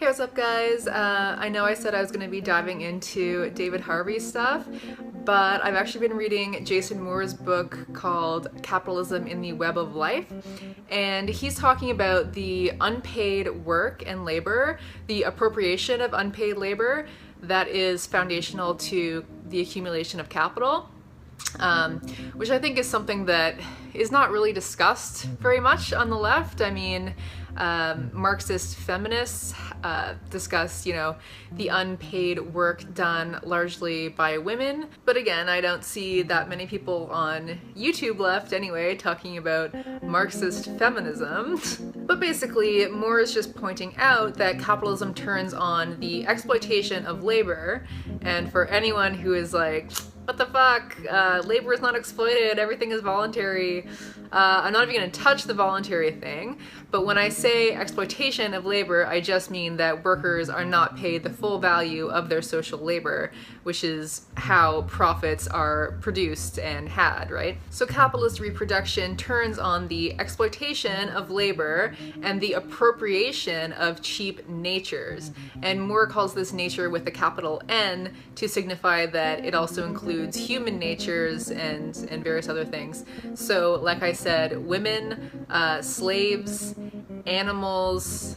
Hey, what's up guys? I know I said I was going to be diving into David Harvey stuff, but I've actually been reading Jason Moore's book called Capitalism in the Web of Life, and he's talking about the unpaid work and labor, the appropriation of unpaid labor that is foundational to the accumulation of capital. Which I think is something that is not really discussed very much on the left. I mean, Marxist feminists discuss, the unpaid work done largely by women. But again, I don't see that many people on YouTube left anyway talking about Marxist feminism. But basically, Moore is just pointing out that capitalism turns on the exploitation of labor, and for anyone who is like, what the fuck? Labor is not exploited, everything is voluntary. I'm not even gonna touch the voluntary thing, but when I say exploitation of labor, I just mean that workers are not paid the full value of their social labor, which is how profits are produced and had, right? So capitalist reproduction turns on the exploitation of labor and the appropriation of cheap natures. And Moore calls this nature with a capital N to signify that it also includes human natures and various other things. So like I said, women, slaves, animals,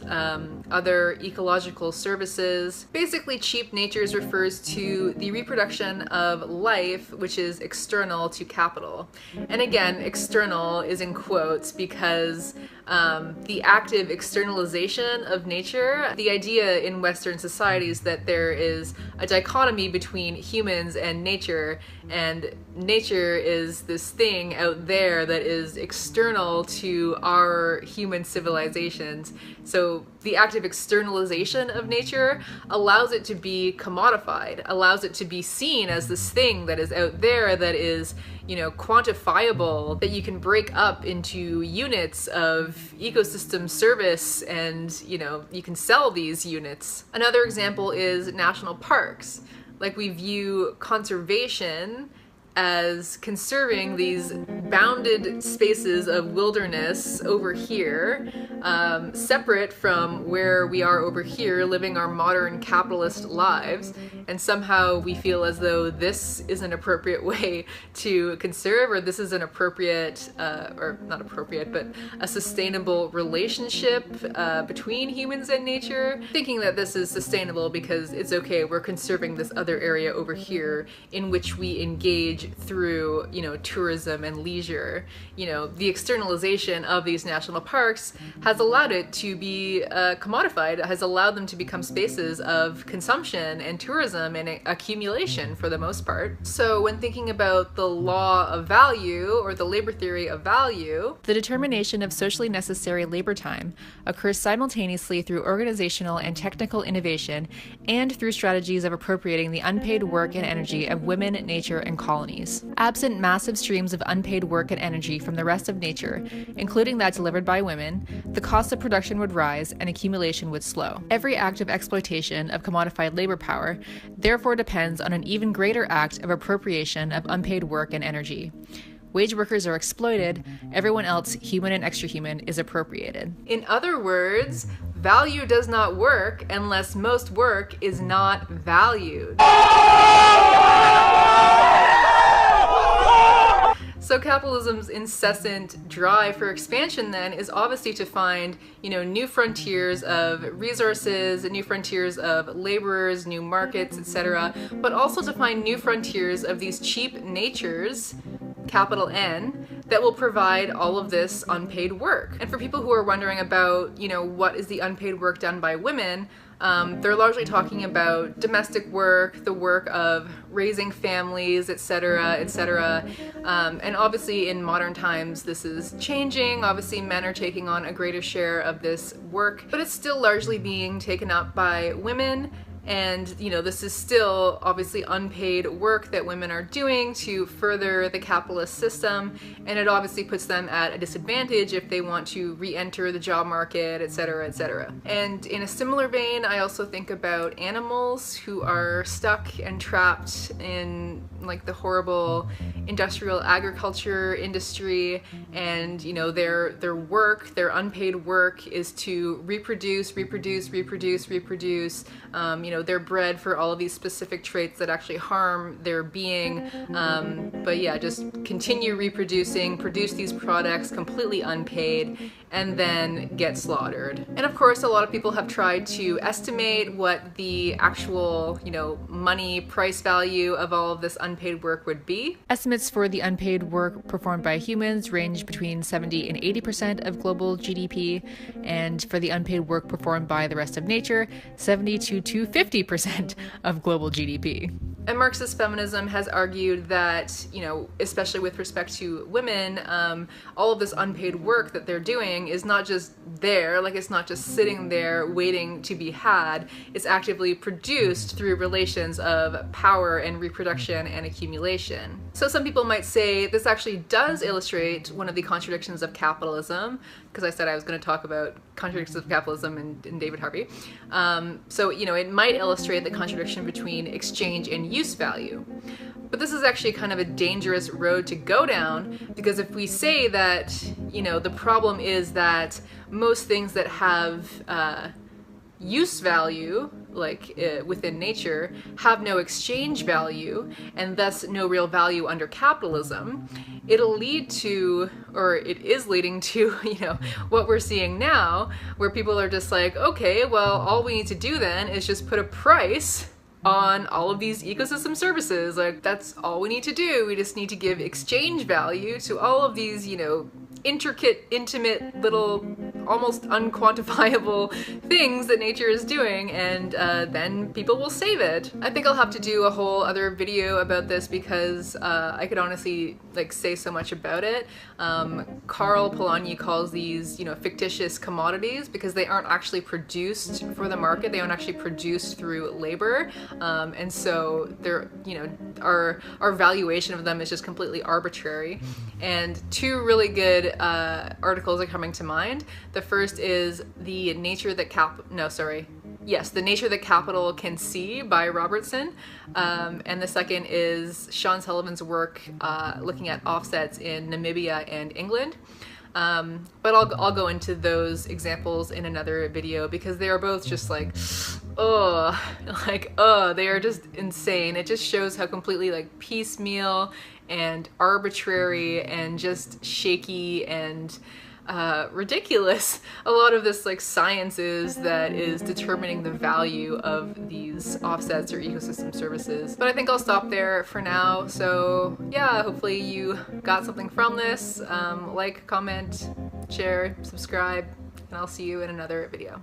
other ecological services. Basically, cheap natures refers to the reproduction of life which is external to capital. And again, external is in quotes because the active externalization of nature, the idea in Western societies that there is a dichotomy between humans and nature is this thing out there that is external to our human civilizations. So the active externalization of nature allows it to be commodified, allows it to be seen as this thing that is out there that is, quantifiable, that you can break up into units of ecosystem service and, you can sell these units. Another example is national parks. Like, we view conservation as conserving these bounded spaces of wilderness over here, separate from where we are over here living our modern capitalist lives, and somehow we feel as though this is an appropriate way to conserve, or this is an appropriate, or not appropriate, but a sustainable relationship between humans and nature, thinking that this is sustainable because it's okay, we're conserving this other area over here in which we engage through, tourism and leisure. The externalization of these national parks has allowed it to be commodified, has allowed them to become spaces of consumption and tourism and accumulation for the most part. So when thinking about the law of value, or the labor theory of value, the determination of socially necessary labor time occurs simultaneously through organizational and technical innovation and through strategies of appropriating the unpaid work and energy of women, nature, and colonies. Absent massive streams of unpaid work and energy from the rest of nature, including that delivered by women, the cost of production would rise and accumulation would slow. Every act of exploitation of commodified labor power therefore depends on an even greater act of appropriation of unpaid work and energy. Wage workers are exploited, everyone else, human and extra-human, is appropriated. In other words, value does not work unless most work is not valued. So capitalism's incessant drive for expansion then is obviously to find, new frontiers of resources, new frontiers of laborers, new markets, etc., but also to find new frontiers of these cheap natures, capital N, that will provide all of this unpaid work. And for people who are wondering about, what is the unpaid work done by women, they're largely talking about domestic work, the work of raising families, etc., etc. And obviously in modern times this is changing. Obviously men are taking on a greater share of this work, but it's still largely being taken up by women. And, you know, this is still obviously unpaid work that women are doing to further the capitalist system, and it obviously puts them at a disadvantage if they want to re-enter the job market, etc., etc. And in a similar vein, I also think about animals who are stuck and trapped in like the horrible industrial agriculture industry, and you know, their work, their unpaid work is to reproduce, you know, they're bred for all of these specific traits that actually harm their being, but yeah, just continue reproducing, produce these products completely unpaid, and then get slaughtered. And of course, a lot of people have tried to estimate what the actual, you know, money price value of all of this unpaid work would be. Estimates for the unpaid work performed by humans range between 70 and 80% of global GDP, and for the unpaid work performed by the rest of nature, 70 to 50% of global GDP. And Marxist feminism has argued that, you know, especially with respect to women, all of this unpaid work that they're doing is not just there, like it's not just sitting there waiting to be had, it's actively produced through relations of power and reproduction and accumulation. So some people might say this actually does illustrate one of the contradictions of capitalism, because I said I was going to talk about contradictions of capitalism in David Harvey. So, you know, it might illustrate the contradiction between exchange and use value. But this is actually kind of a dangerous road to go down, because if we say that, you know, the problem is that most things that have use value, like within nature, have no exchange value and thus no real value under capitalism, it'll lead to, or it is leading to, you know, what we're seeing now, where people are just like, okay, well, all we need to do then is just put a price on all of these ecosystem services. Like, that's all we need to do. We just need to give exchange value to all of these, you know, intricate, intimate, little, almost unquantifiable things that nature is doing, and then people will save it. I think I'll have to do a whole other video about this, because I could honestly like say so much about it. Karl Polanyi calls these, you know, fictitious commodities because they aren't actually produced for the market. They aren't actually produced through labor, and so they're, you know, our valuation of them is just completely arbitrary. And two really good articles are coming to mind. The first is The Nature That The Nature That Capital Can See by Robertson. And the second is Sean Sullivan's work looking at offsets in Namibia and England. But I'll go into those examples in another video, because they are both just like, they are just insane. It just shows how completely like piecemeal and arbitrary and just shaky and ridiculous a lot of this like science is that is determining the value of these offsets or ecosystem services. But I think I'll stop there for now. So yeah, hopefully you got something from this. Like, comment, share, subscribe, and I'll see you in another video.